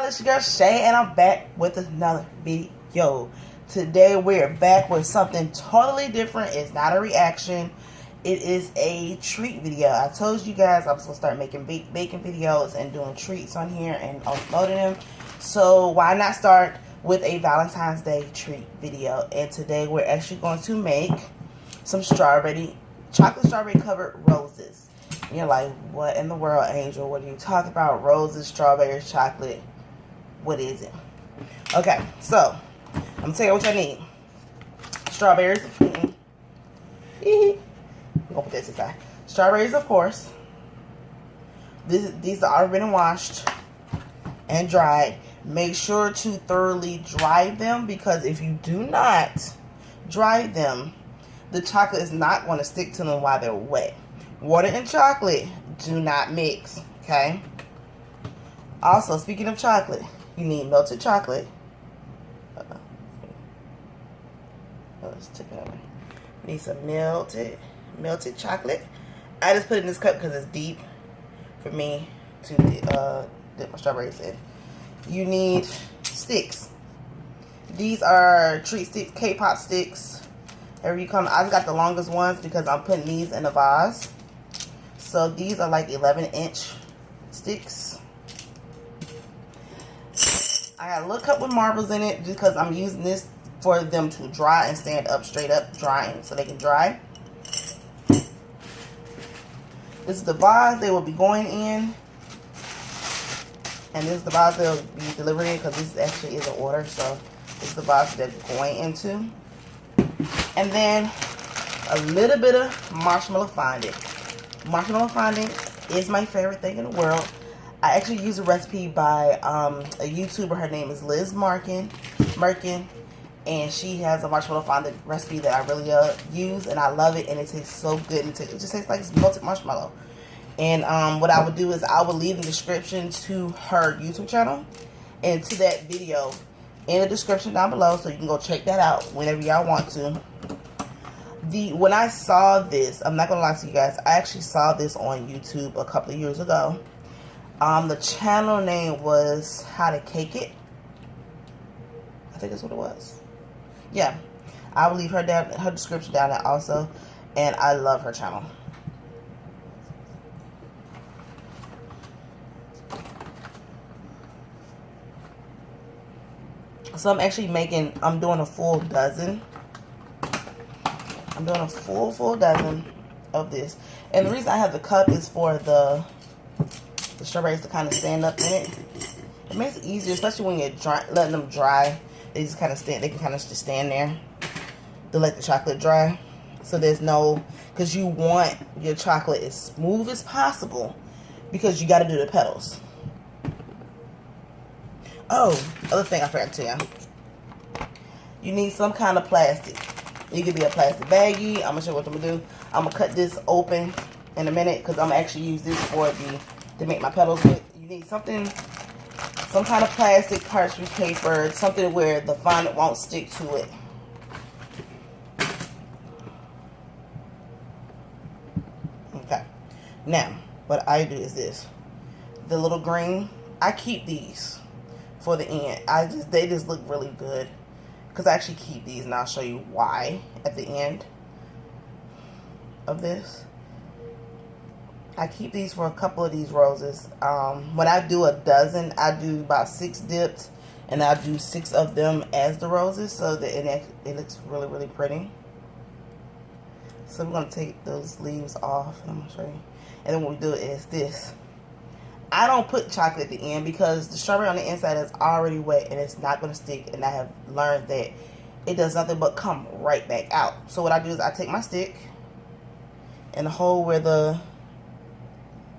It's your girl Shay, and I'm back with another video. Today we're back with something totally different. It's not a reaction. It is a treat video. I told you guys I was going to start making baking videos and doing treats on here and uploading them. So why not start with a Valentine's Day treat video? And today we're actually going to make some chocolate strawberry covered roses. And you're like, what in the world, Angel? What are you talking about? Roses, strawberries, chocolate. What is it? Okay, so I'm gonna tell you what I need. Strawberries. I'm gonna put this aside. Strawberries, of course. These are already been washed and dried. Make sure to thoroughly dry them, because if you do not dry them, the chocolate is not going to stick to them while they're wet. Water and chocolate do not mix, okay? Also, speaking of chocolate, you need melted chocolate. Let's take it over. You need some melted chocolate. I just put it in this cup because it's deep for me to dip my strawberries in. You need sticks. These are treat sticks, K-pop sticks. However you come, I've got the longest ones because I'm putting these in a vase. So these are like 11-inch sticks. I got a little cup with marbles in it because I'm using this for them to dry and stand up, straight up, drying, so they can dry. This is the vase they will be going in. And this is the vase they'll be delivering in, because this actually is an order. So this is the vase they're going into. And then a little bit of marshmallow fondant. Marshmallow fondant is my favorite thing in the world. I actually use a recipe by a YouTuber. Her name is Liz Merkin, and she has a marshmallow fondant recipe that I really use, and I love it, and it tastes so good. It just tastes like melted marshmallow. And what I would do is I would leave the description to her YouTube channel and to that video in the description down below, so you can go check that out whenever y'all want to. When I saw this, I'm not gonna lie to you guys, I actually saw this on YouTube a couple of years ago. The channel name was How to Cake It. I think that's what it was. Yeah, I will leave her description down there also, and I love her channel. So I'm actually I'm doing a full dozen. I'm doing a full dozen of this. And the reason I have the cup is for the strawberries to kind of stand up in it. It makes it easier, especially when you're letting them dry. They just kind of stand. They can kind of just stand there to let the chocolate dry. So there's no, because you want your chocolate as smooth as possible, because you got to do the petals. Oh, other thing I forgot to tell you. You need some kind of plastic. It could be a plastic baggie. I'm going to show you what I'm going to do. I'm going to cut this open in a minute, because I'm going to actually use this to make my petals with. You need some kind of plastic, parchment paper, something where the fondant won't stick to it. Okay. Now, what I do is this. The little green, I keep these for the end. They just look really good, because I actually keep these, and I'll show you why at the end of this. I keep these for a couple of these roses. When I do a dozen, I do about 6 dips, and I do 6 of them as the roses, so that it looks really, really pretty. So I'm going to take those leaves off, and I'm going to show you. And then what we do is this. I don't put chocolate at the end, because the strawberry on the inside is already wet and it's not going to stick, and I have learned that it does nothing but come right back out. So what I do is I take my stick and the hole where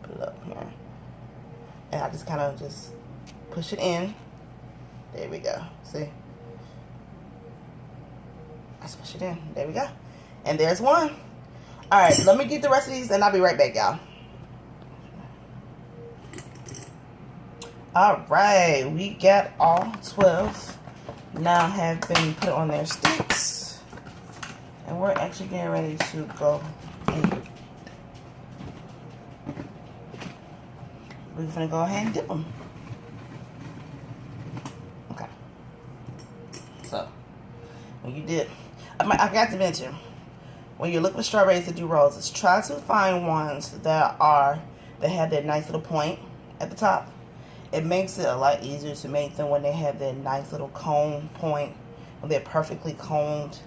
put it up here, and I just kind of just push it in. There we go. See? I just push it in. There we go. And there's one. Alright, let me get the rest of these and I'll be right back, y'all. Alright, we got all 12 now have been put on their sticks, and we're actually getting ready to go in. We're gonna go ahead and dip them. when you dip. I got to mention, when you're looking for strawberries to do roses, try to find ones that have that nice little point at the top. It makes it a lot easier to make them when they have that nice little cone point, when they're perfectly coned.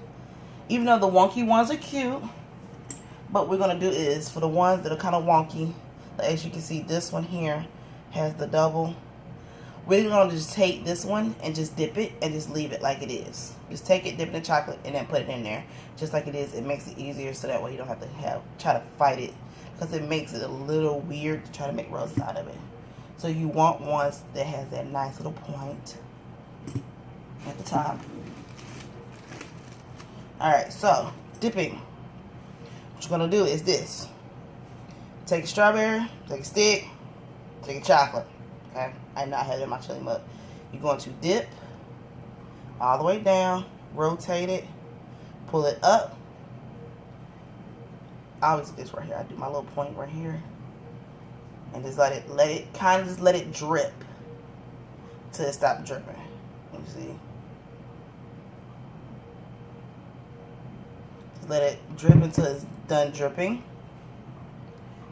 Even though the wonky ones are cute, what we're going to do is, for the ones that are kind of wonky, as you can see, this one here has the double. We're going to just take this one and just dip it and just leave it like it is. Just take it, dip it in chocolate, and then put it in there. Just like it is. It makes it easier so that way you don't have to try to fight it. Because it makes it a little weird to try to make roses out of it. So you want ones that has that nice little point at the top. Alright, so dipping. What you're going to do is this. Take a strawberry, take a stick, take a chocolate. Okay, I know I have it in my chili mug. You're going to dip all the way down, rotate it, pull it up. I always do this right here. I do my little point right here, and just let it drip till it stops dripping. You see, just let it drip until it's done dripping.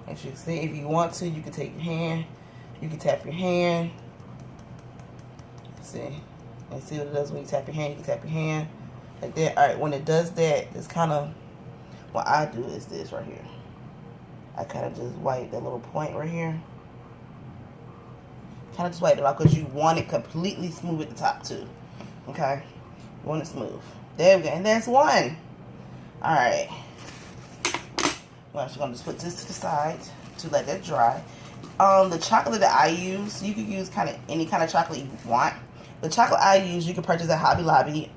As you can see, if you want to, you can take your hand. You can tap your hand. See? And see what it does when you tap your hand. You can tap your hand like that. Alright, when it does that, it's kind of, what I do is this right here. I kind of just wipe that little point right here. Kind of just wipe it out because you want it completely smooth at the top too. Okay? You want it smooth. There we go. And that's one. Alright. Well, I'm just going to just put this to the side to let that dry. The chocolate that I use, you can use kind of any kind of chocolate you want. The chocolate I use, you can purchase at Hobby Lobby.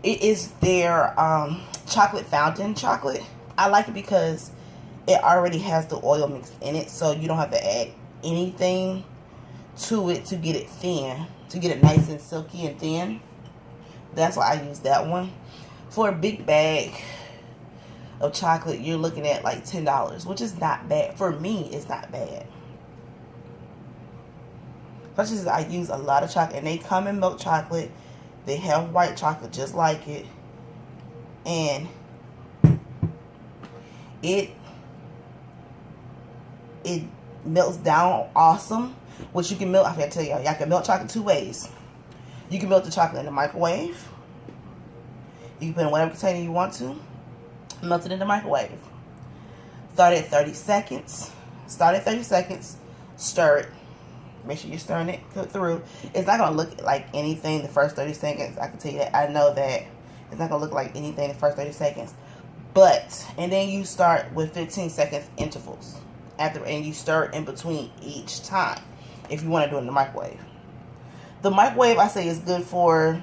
It is their chocolate fountain chocolate. I like it because it already has the oil mixed in it, so you don't have to add anything to it to get it thin, to get it nice and silky and thin. That's why I use that one. For a big bag of chocolate, you're looking at like $10, which is not bad. For me, it's not bad. Especially I use a lot of chocolate, and they come in milk chocolate. They have white chocolate just like it, and it melts down awesome. Which you can melt. I gotta tell y'all, can melt chocolate two ways. You can melt the chocolate in the microwave. You can put it in whatever container you want to. Melt it in the microwave. Start at 30 seconds. Stir it. Make sure you're stirring it through. It's not going to look like anything the first 30 seconds. I can tell you that. I know that. It's not going to look like anything the first 30 seconds. And then you start with 15 seconds intervals. And you stir in between each time. If you want to do it in the microwave. The microwave, I say, is good for,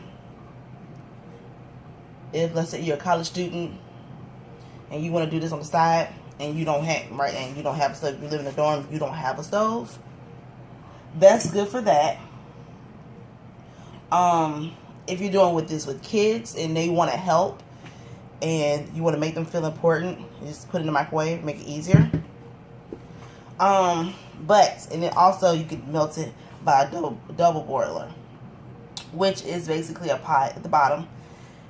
if let's say you're a college student and you want to do this on the side, and you don't have a stove. You live in a dorm, you don't have a stove. That's good for that. If you're doing this with kids and they want to help and you want to make them feel important, you just put it in the microwave, make it easier. And then also you can melt it by a double boiler, which is basically a pot at the bottom.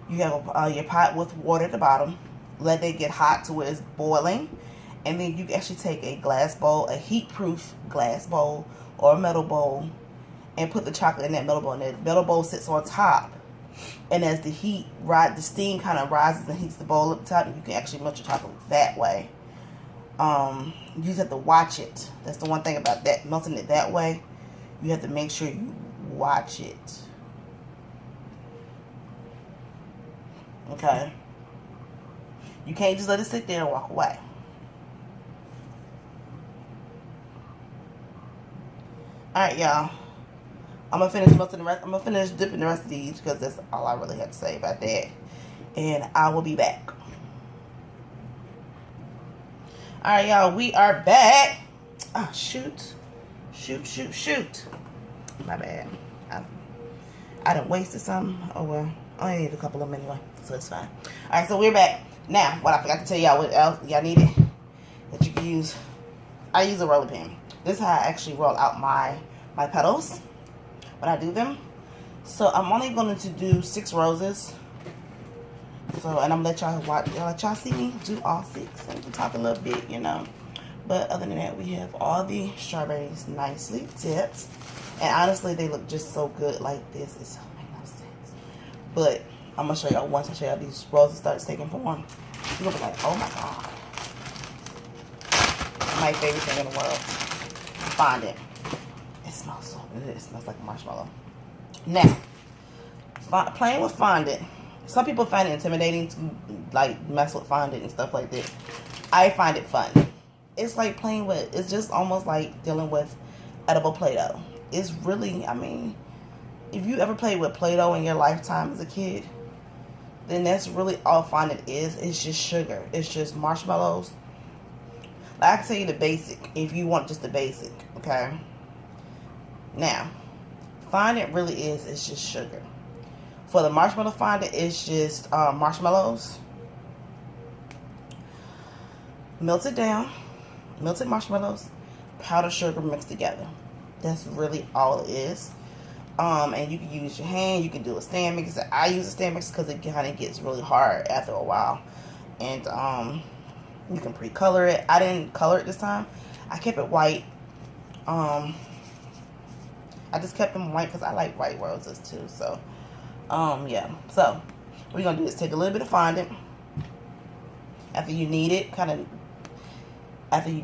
You have your pot with water at the bottom. Let it get hot to where it's boiling, and then you actually take a glass bowl, a heat-proof glass bowl or a metal bowl, and put the chocolate in that metal bowl. And that metal bowl sits on top, and as the steam kind of rises and heats the bowl up top, you can actually melt your chocolate that way. You just have to watch it. That's the one thing about that, melting it that way. You have to make sure you watch it. Okay. You can't just let it sit there and walk away. Alright, y'all. I'm gonna finish melting the rest. I'm gonna finish dipping the rest of these because that's all I really have to say about that. And I will be back. Alright, y'all, we are back. Oh, shoot. My bad. I done wasted some. Oh well. I only need a couple of them anyway, so it's fine. Alright, so we're back. Now, what I forgot to tell y'all, what else y'all needed that you can use. I use a roller pin. This is how I actually roll out my petals when I do them. So I'm only going to do 6 roses. So, and I'm gonna let y'all watch, let y'all see me do all 6. And we can talk a little bit, you know. But other than that, we have all the strawberries nicely dipped. And honestly, they look just so good like this. It don't make no sense. But I'm gonna show y'all, once I show y'all these roses start taking form, you're gonna be like, oh my god. My favorite thing in the world. Fondant. It smells so good. It smells like a marshmallow. Now, playing with fondant. Some people find it intimidating to like mess with fondant and stuff like that. I find it fun. It's like playing with, it's just almost like dealing with edible Play-Doh. It's really, I mean, if you ever played with Play-Doh in your lifetime as a kid, then that's really all fondant is. It's just sugar. It's just marshmallows. Like I can tell you the basic if you want just the basic, okay? Now, fondant really is, it's just sugar. For the marshmallow fondant, it's just marshmallows, melted down, melted marshmallows, powdered sugar mixed together. That's really all it is. And you can use your hand, you can do a stand mixer. I use a stand mixer because it kind of gets really hard after a while. And you can pre-color it. I didn't color it this time. I kept it white. I just kept them white because I like white roses too. So yeah, so what we're gonna do is take a little bit of fondant after you need it, because you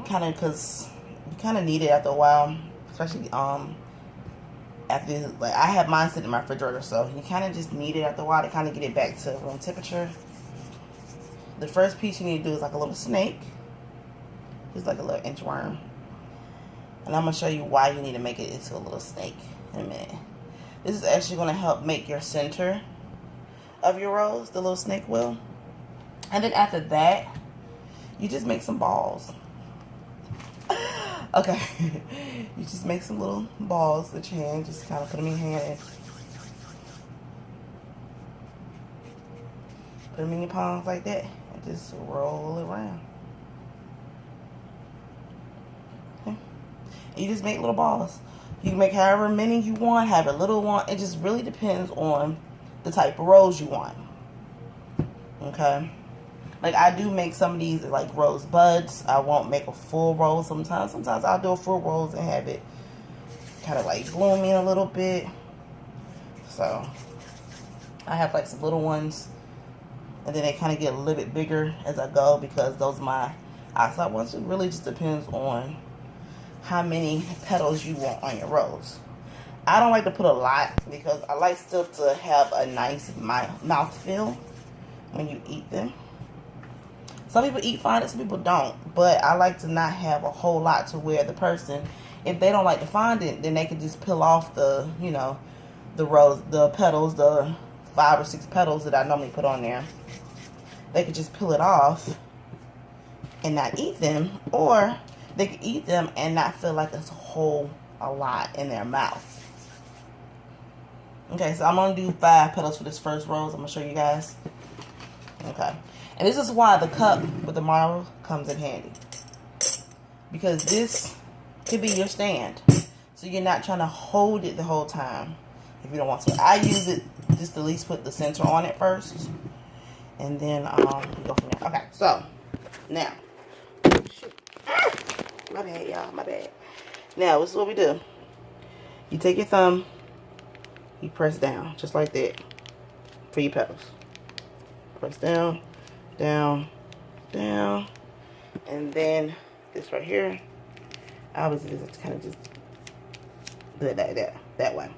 kind of need it after a while, especially after, like, I have mine sitting in my refrigerator, so you kind of just need it after a while to kind of get it back to room temperature. The first piece you need to do is like a little snake, just like a little inchworm, and I'm gonna show you why you need to make it into a little snake in a minute. This is actually going to help make your center of your rose, the little snake will. And then after that, you just make some balls. Okay. You just make some little balls with your hand. Just kind of put them in your hand and put them in your palms like that. And just roll it around. Okay. And you just make little balls. You can make however many you want, however little you want. It just really depends on the type of rose you want. Okay? Like, I do make some of these like rose buds. I won't make a full rose sometimes. Sometimes I'll do a full rose and have it kind of like blooming a little bit. So, I have like some little ones. And then they kind of get a little bit bigger as I go because those are my outside ones. It really just depends on how many petals you want on your rose. I don't like to put a lot because I like still to have a nice mouth feel when you eat them. Some people eat fondant, some people don't. But I like to not have a whole lot to where the person, if they don't like the fondant, then they can just peel off the, you know, the rose, the petals, the 5 or 6 petals that I normally put on there. They could just peel it off and not eat them, or they can eat them and not feel like there's a lot in their mouth. Okay, so I'm going to do 5 petals for this first rose. I'm going to show you guys. Okay. And this is why the cup with the marble comes in handy. Because this could be your stand. So you're not trying to hold it the whole time if you don't want to. I use it just to at least put the center on it first. And then go from there. Okay, so now. Shoot. My bad, y'all. My bad. Now, this is what we do. You take your thumb. You press down. Just like that. For your petals. Press down. Down. Down. And then this right here. I was just kind of just do it like that. That way.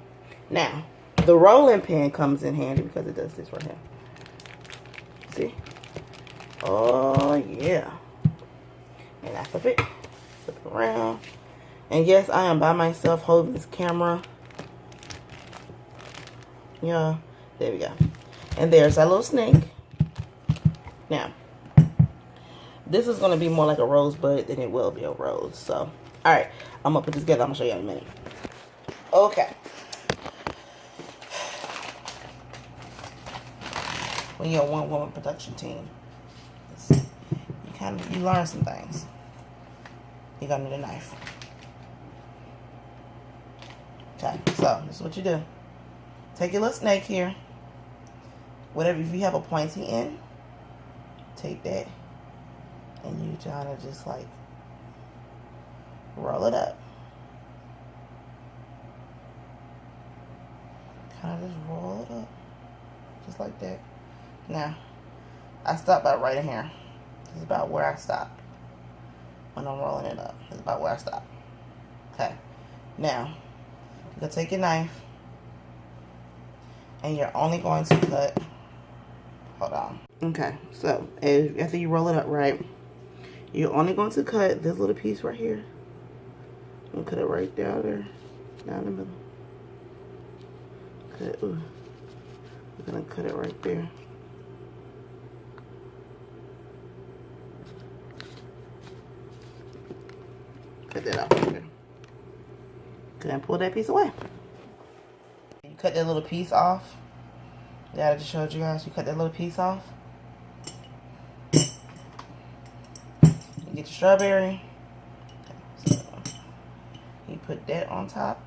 Now, the rolling pin comes in handy because it does this right here. See? Oh, yeah. And I flip it around. And yes, I am by myself holding this camera. Yeah, there we go. And there's that little snake. Now, this is going to be more like a rosebud than it will be a rose. So, alright, I'm going to put this together. I'm going to show you in a minute. Okay. When you're a one-woman production team, you learn some things. You're gonna need a knife. Okay, so this is what you do. take your little snake here. Whatever, if you have a pointy end, take that and you try to just like roll it up. Kind of just roll it up. Just like that. Now, I stopped about right in here. This is about where I stopped when I'm rolling it up. This is about where I stopped. Okay. Now, you're going to take your knife and you're only going to cut. Hold on. Okay, so after you roll it up right, you're only going to cut this little piece right here. I'm going to cut it right down there, down the middle. Cut, ooh. We're going to cut it right there. Cut that off right there. Go ahead and pull that piece away. You cut that little piece off. Yeah, I just showed you guys. You cut that little piece off. You get your strawberry. Okay, so you put that on top.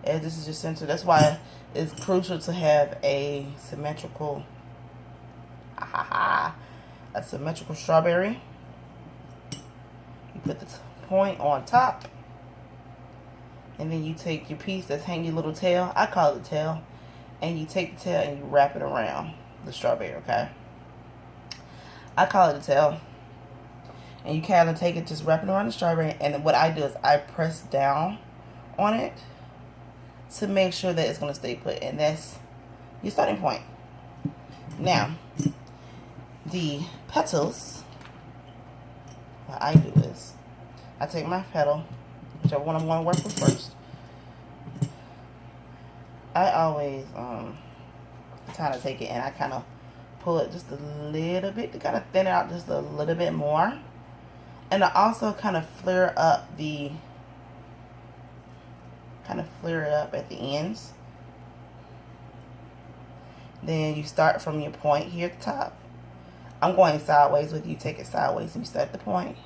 And this is your center. That's why it's crucial to have a symmetrical, a symmetrical strawberry. You put the point on top. And then you take your piece that's hanging your little tail. I call it tail. And you take the tail and you wrap it around the strawberry, okay? I call it a tail. And you kind of take it, just wrap it around the strawberry. And then what I do is I press down on it to make sure that it's going to stay put. And that's your starting point. Now, the petals, what I do is I take my petal, whichever one I'm going to work with first. I always kind of take it and I kind of pull it just a little bit to kind of thin it out just a little bit more. And I also kind of flare up at the ends. Then you start from your point here at the top. I'm going sideways with you. Take it sideways and you start at the point.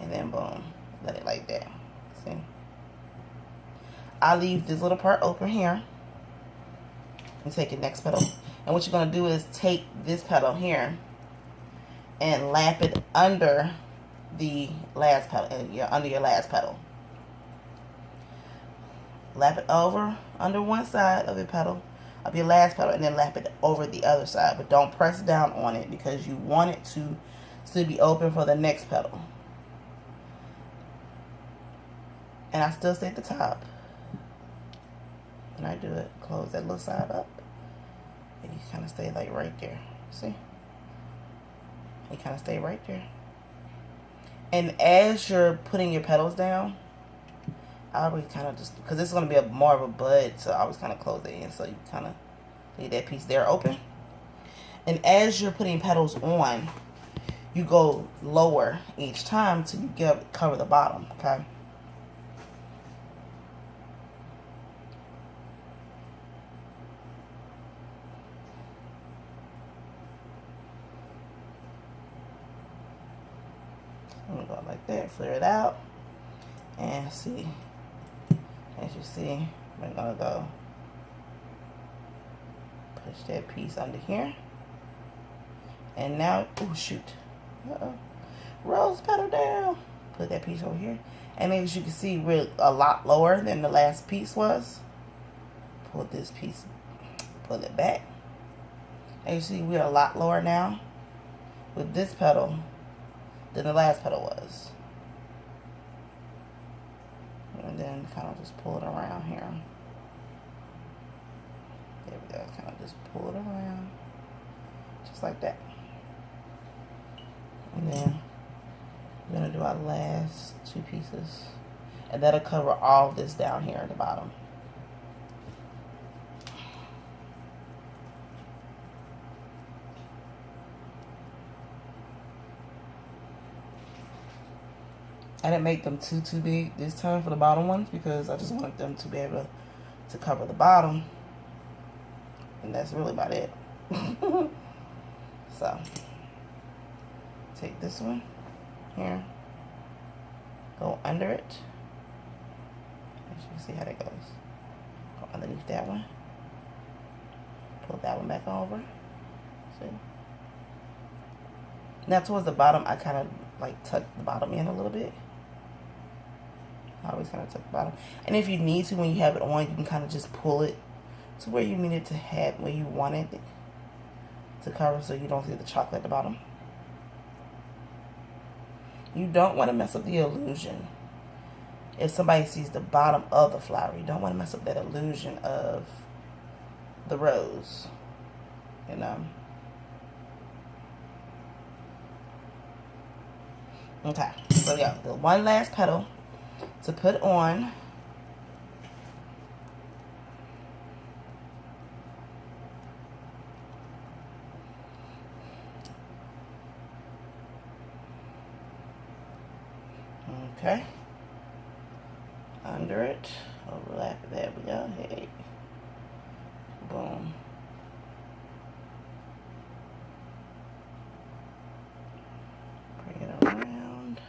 And then boom, let it like that. See? I leave this little part open here and take your next petal. And what you're going to do is take this petal here and lap it under the last petal, under your last petal. Lap it over under one side of your petal, of your last petal, and then lap it over the other side. But don't press down on it because you want it to still be open for the next petal. And I still stay at the top. When I do it, close that little side up. And you kind of stay like right there. See? You kind of stay right there. And as you're putting your petals down, I always kind of just, because this is going to be more of a bud, so I always kind of close it in. So you kind of leave that piece there open. And as you're putting petals on, you go lower each time till you cover the bottom, okay? I'm going to go like that, flare it out, and see, as you see, we're going to go push that piece under here, and now, oh shoot, rose petal down, put that piece over here, and as you can see, we're a lot lower than the last piece was. Pull this piece, pull it back, and you see we're a lot lower now with this petal than the last petal was. And then kind of just pull it around here. There we go. Kind of just pull it around. Just like that. And then we're going to do our last two pieces. And that'll cover all of this down here at the bottom. I didn't make them too big this time for the bottom ones because I just wanted them to be able to cover the bottom. And that's really about it. So, take this one here, go under it. As you can see how that goes. Go under underneath that one. Pull that one back over. See? Now towards the bottom, I kind of like tuck the bottom in a little bit. I always kind of tuck the bottom. And if you need to, when you have it on, you can kind of just pull it to where you need it to have, where you want it to cover, so you don't see the chocolate at the bottom. You don't want to mess up the illusion. If somebody sees the bottom of the flower, you don't want to mess up that illusion of the rose, you know. Okay, so yeah, the one last petal to put on. Okay, under it, overlap it, there we go, hey, boom. Bring it around,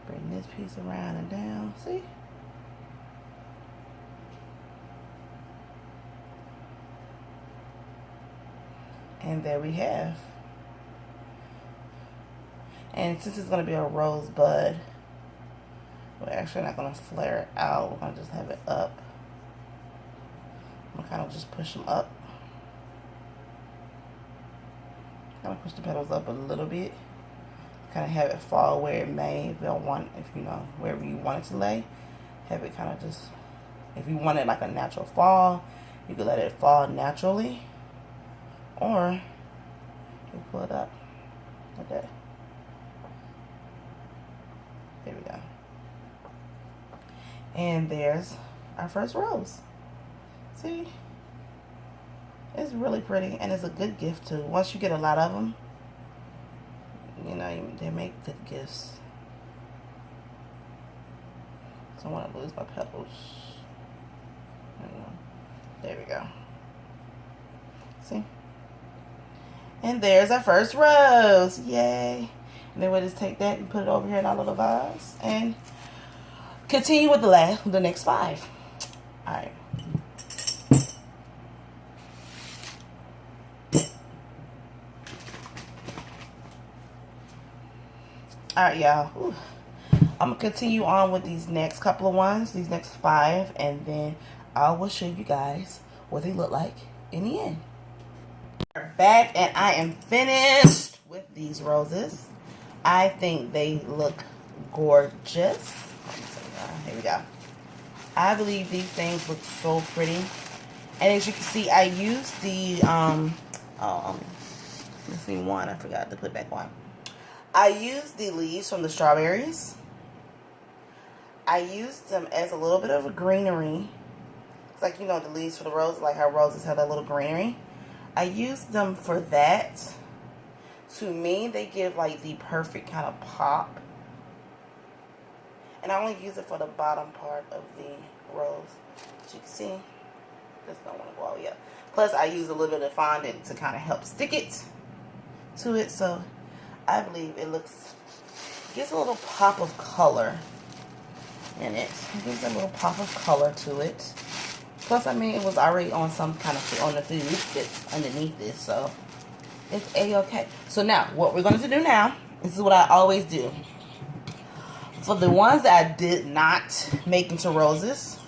bring this piece around and down, see? And there we have. And since it's going to be a rosebud, we're actually not going to flare it out. We're going to just have it up. I'm going to kind of just push them up. Kind of push the petals up a little bit. Kind of have it fall where it may. If you know, wherever you want it to lay. Have it kind of just, if you want it like a natural fall, you can let it fall naturally. Or you pull it up like that. There we go. And there's our first rose. See? It's really pretty, and it's a good gift too. Once you get a lot of them, you know, they make good gifts. So I want to lose my petals. There we go. See? And there's our first rose. Yay. And then we'll just take that and put it over here in our little vase and continue with the next 5. All right. All right, y'all. I'm going to continue on with these next couple of ones, these next 5, and then I will show you guys what they look like in the end. We're back, and I am finished with these roses. I think they look gorgeous. Here we go. I believe these things look so pretty. And as you can see, I used the, let's see, one I forgot to put back on. I used the leaves from the strawberries. I used them as a little bit of a greenery. It's like, you know, the leaves for the roses, like how roses have that little greenery. I used them for that. To me, they give like the perfect kind of pop. And I only use it for the bottom part of the rose. As you can see, this don't want to go all the way up. Plus, I use a little bit of fondant to kind of help stick it to it. So, I believe it gives a little pop of color in it. It gives a little pop of color to it. Plus, I mean, it was already on some kind of, on the food that's underneath this, so it's a-okay. So now, what we're going to do now, this is what I always do. For the ones that I did not make into roses,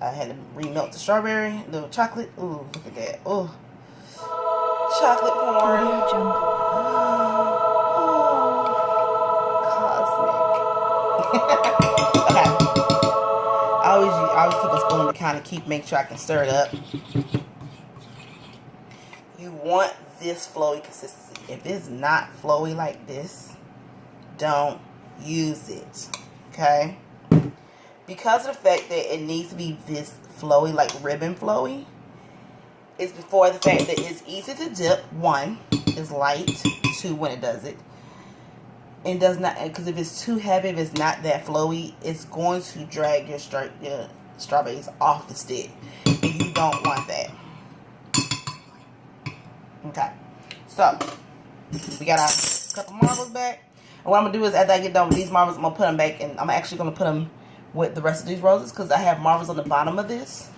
I had to remelt the strawberry, the chocolate. Ooh, look at that. Ooh. Chocolate porn. Cosmic. Okay. I always keep a spoon to make sure I can stir it up. You want this flowy consistency. If it's not flowy like this, don't use it. Okay? Because of the fact that it needs to be this flowy, like ribbon flowy, it's before the fact that it's easy to dip. 1, it's light. 2, when it does it. It does not, because if it's too heavy, if it's not that flowy, it's going to drag your strawberries off the stick. And you don't want that. Okay. So, we got our couple marbles back. And what I'm going to do is, after I get done with these marbles, I'm going to put them back, and I'm actually going to put them with the rest of these roses because I have marbles on the bottom of this.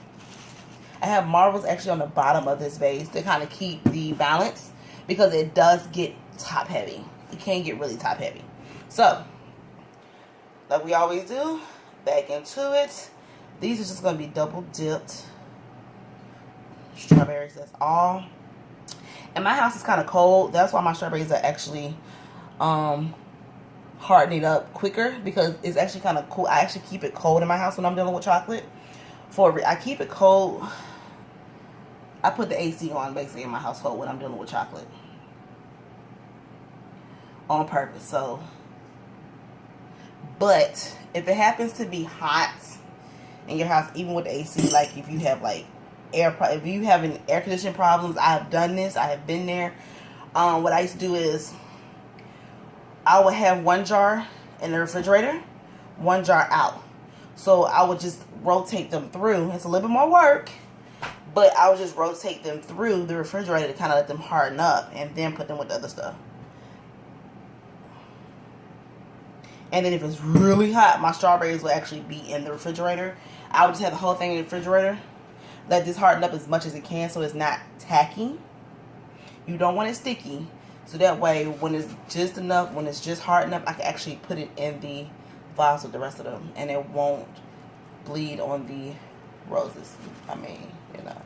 I have marbles actually on the bottom of this vase to kind of keep the balance because it does get top heavy. It can get really top heavy. So, like we always do, back into it. These are just going to be double dipped strawberries. That's all. And my house is kind of cold. That's why my strawberries are actually hardening up quicker because it's actually kind of cool. I actually keep it cold in my house when I'm dealing with chocolate. I keep it cold. I put the AC on basically in my household when I'm dealing with chocolate on purpose. So, but if it happens to be hot in your house, even with the AC, like if you have like if you have an air conditioning problems, I have done this. I have been there. What I used to do is I would have one jar in the refrigerator, one jar out. So I would just rotate them through. It's a little bit more work, but I would just rotate them through the refrigerator to kind of let them harden up and then put them with the other stuff. And then if it's really hot, my strawberries will actually be in the refrigerator. I would just have the whole thing in the refrigerator. Let this harden up as much as it can so it's not tacky. You don't want it sticky. So that way, when it's just enough, when it's just hard enough, I can actually put it in the vase with the rest of them. And it won't bleed on the roses. I mean, you know,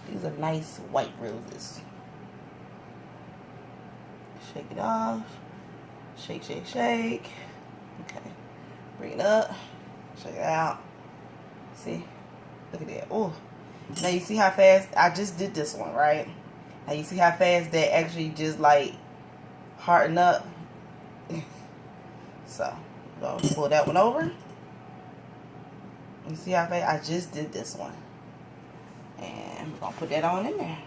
these are nice white roses. Shake it off. Shake, shake, shake. Okay. Bring it up. Shake it out. See? Look at that. Oh. Now you see how fast I just did this one, right? Now you see how fast that actually just like harden up. So, I'm gonna pull that one over. You see how fast I just did this one. And we're gonna put that on in there.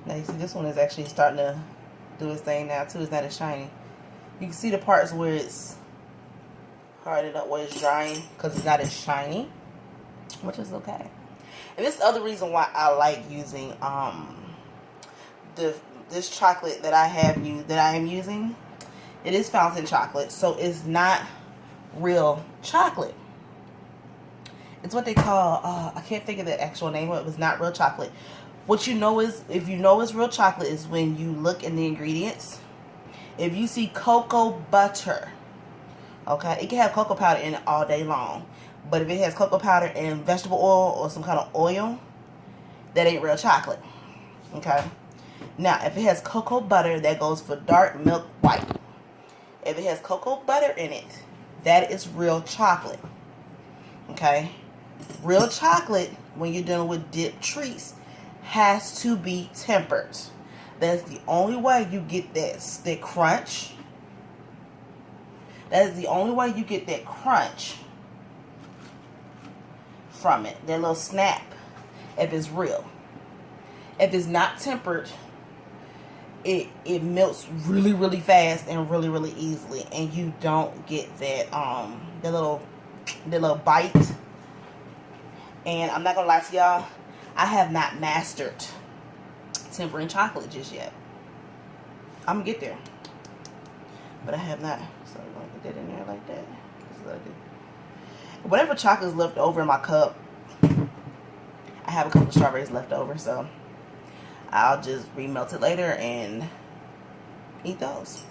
Now you see this one is actually starting to do its thing now too. It's not as shiny. You can see the parts where it's hardened up, where it's drying, because it's not as shiny, which is okay. And this is the other reason why I like using this chocolate that I am using. It is fountain chocolate, so it's not real chocolate. It's what they call I can't think of the actual name of it. It was not real chocolate. What you know is, if you know it's real chocolate, is when you look in the ingredients. If you see cocoa butter, okay, it can have cocoa powder in it all day long. But if it has cocoa powder and vegetable oil or some kind of oil, that ain't real chocolate. Okay? Now, if it has cocoa butter, that goes for dark milk white. If it has cocoa butter in it, that is real chocolate. Okay? Real chocolate, when you're dealing with dipped treats, has to be tempered. That's the only way you get that crunch. That is the only way you get that crunch from it, that little snap, if it's real. If it's not tempered, it melts really, really fast and really, really easily, and you don't get that the little bite. And I'm not gonna lie to y'all, I have not mastered tempering chocolate just yet. I'm gonna get there, but I have not. So I'm gonna put that in there like that. This is what I do. Whatever chocolate is left over in my cup, I have a couple of strawberries left over, so I'll just remelt it later and eat those.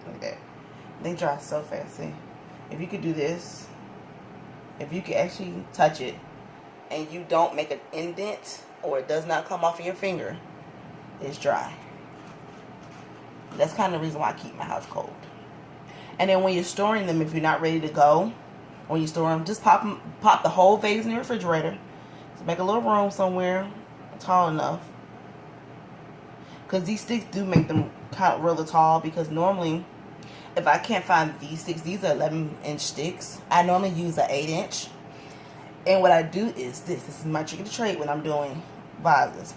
Look at that. They dry so fast. See, if you could do this, if you could actually touch it and you don't make an indent or it does not come off of your finger, it's dry. That's kind of the reason why I keep my house cold. And then when you're storing them, if you're not ready to go, when you store them, just pop the whole vase in the refrigerator. So make a little room somewhere tall enough. Because these sticks do make them kind of really tall. Because normally, if I can't find these sticks, these are 11-inch sticks. I normally use an 8-inch. And what I do is this. This is my trick of the trade when I'm doing vases.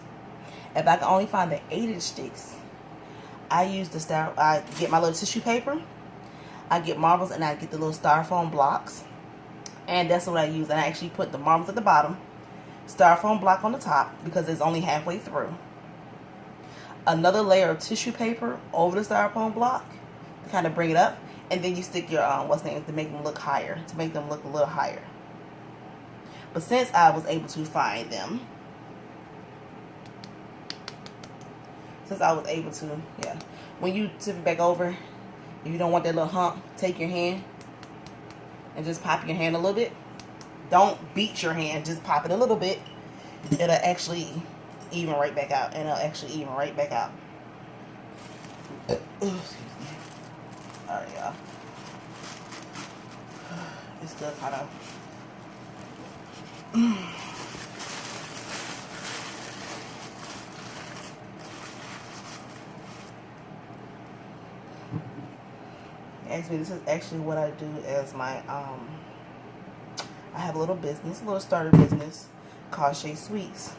If I can only find the 8-inch sticks, I get my little tissue paper. I get marbles and I get the little styrofoam blocks. And that's what I use. And I actually put the marbles at the bottom, styrofoam block on the top because it's only halfway through. Another layer of tissue paper over the styrofoam block to kind of bring it up. And then you stick your what's name to make them look higher, to make them look a little higher. But since I was able to find them, yeah. When you tip it back over, if you don't want that little hump, take your hand and just pop your hand a little bit. Don't beat your hand, just pop it a little bit. It'll actually even right back out. Excuse me. Alright, y'all. It's still kind of... Actually, this is actually what I do as my I have a little business, a little starter business called Shea Sweets,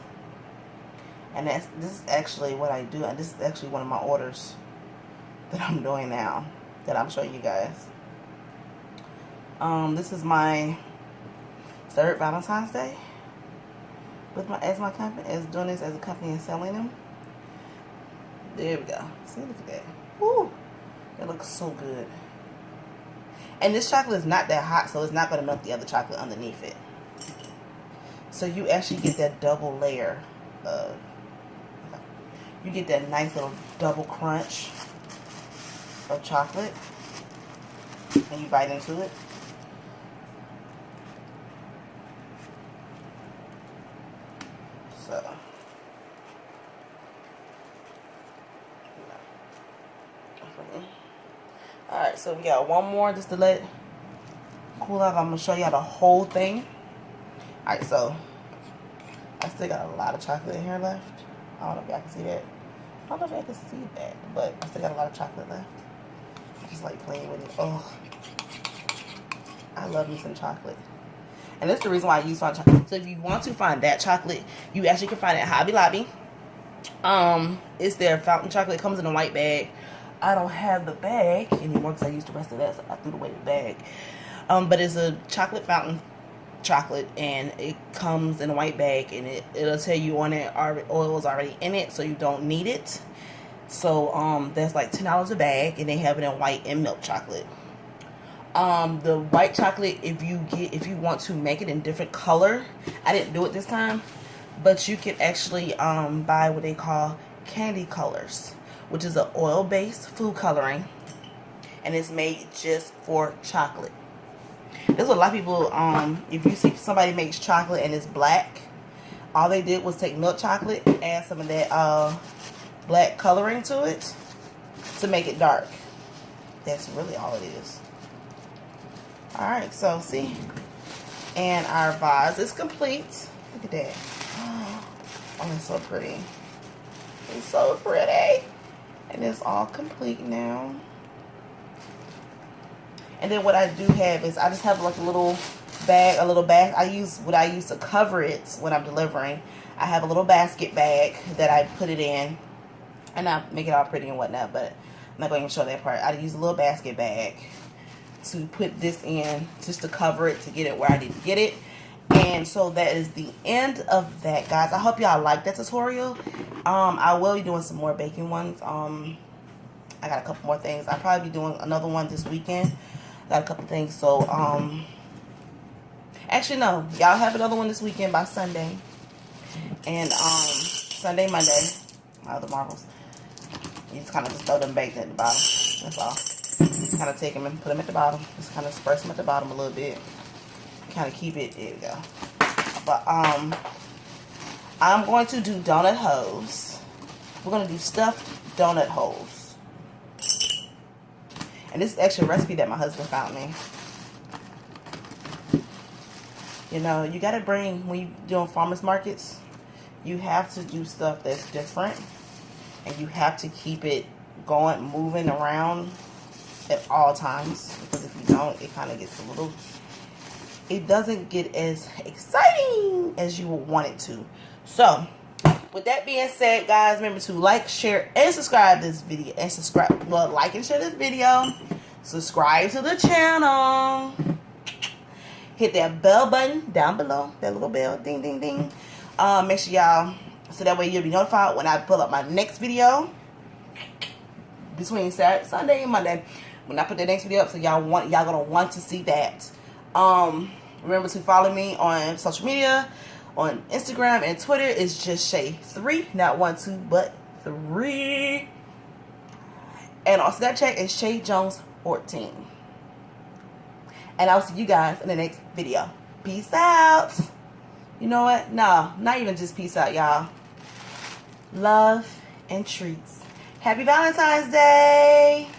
and this is actually what I do, and this is actually one of my orders that I'm doing now that I'm showing you guys. This is my third Valentine's Day with my company, as doing this as a company and selling them. There we go. See, look at that. Woo! It looks so good. And this chocolate is not that hot, so it's not going to melt the other chocolate underneath it. So you actually get that double layer of, you get that nice little double crunch of chocolate. And you bite into it. So. Alright, so we got one more just to let cool off. I'm going to show y'all the whole thing. Alright, so I still got a lot of chocolate in here left. I don't know if y'all can see that. I don't know if y'all can see that, but I still got a lot of chocolate left. I just like playing with it. Oh, I love me some chocolate. And that's the reason why I use fine chocolate. So if you want to find that chocolate, you actually can find it at Hobby Lobby. It's their fountain chocolate. It comes in a white bag. I don't have the bag anymore because I used the rest of that, so I threw away the bag. But it's a chocolate fountain chocolate, and it comes in a white bag, and it'll tell you on it oil is already in it, so you don't need it. So that's like $10 a bag, and they have it in white and milk chocolate. The white chocolate, if you want to make it in different color, I didn't do it this time, but you can actually buy what they call candy colors, which is an oil-based food coloring, and it's made just for chocolate. There's a lot of people, if you see somebody makes chocolate and it's black, all they did was take milk chocolate, add some of that black coloring to it to make it dark. That's really all it is. Alright, so see, and our vase is complete. Look at that. Oh, it's so pretty. It's so pretty. And it's all complete now. And then what I do have is I just have like a little bag. I use what I use to cover it when I'm delivering. I have a little basket bag that I put it in, and I make it all pretty and whatnot, but I'm not going to show that part. I use a little basket bag to put this in, just to cover it, to get it where I need to get it. And so that is the end of that, guys. I hope y'all like that tutorial. I will be doing some more baking ones. I got a couple more things. I'll probably be doing another one this weekend. Got a couple things. So actually no, y'all have another one this weekend by Sunday. And Sunday, Monday, the marbles. You just kind of just throw them baked at the bottom. That's all. Just kind of take them and put them at the bottom. Just kind of spread them at the bottom a little bit. Kind of keep it. There we go. But I'm going to do donut holes. We're going to do stuffed donut holes. And this is actually a recipe that my husband found me. You know, you got to bring, when you're doing farmers markets, you have to do stuff that's different. And you have to keep it going, moving around at all times. Because if you don't, it kind of gets a little, it doesn't get as exciting as you would want it to. So, with that being said, guys, remember to like, share, and subscribe this video. And subscribe, well, like and share this video. Subscribe to the channel. Hit that bell button down below. That little bell, ding, ding, ding. Make sure y'all, so that way you'll be notified when I pull up my next video. Between Sunday and Monday. when I put the next video up, so y'all gonna want to see that. Remember to follow me on social media, on Instagram and Twitter. It's just Shay3, not 1, 2, but 3. And on Snapchat it's ShayJones14. And I'll see you guys in the next video. Peace out. You know what? No, not even just peace out, y'all. Love and treats. Happy Valentine's Day.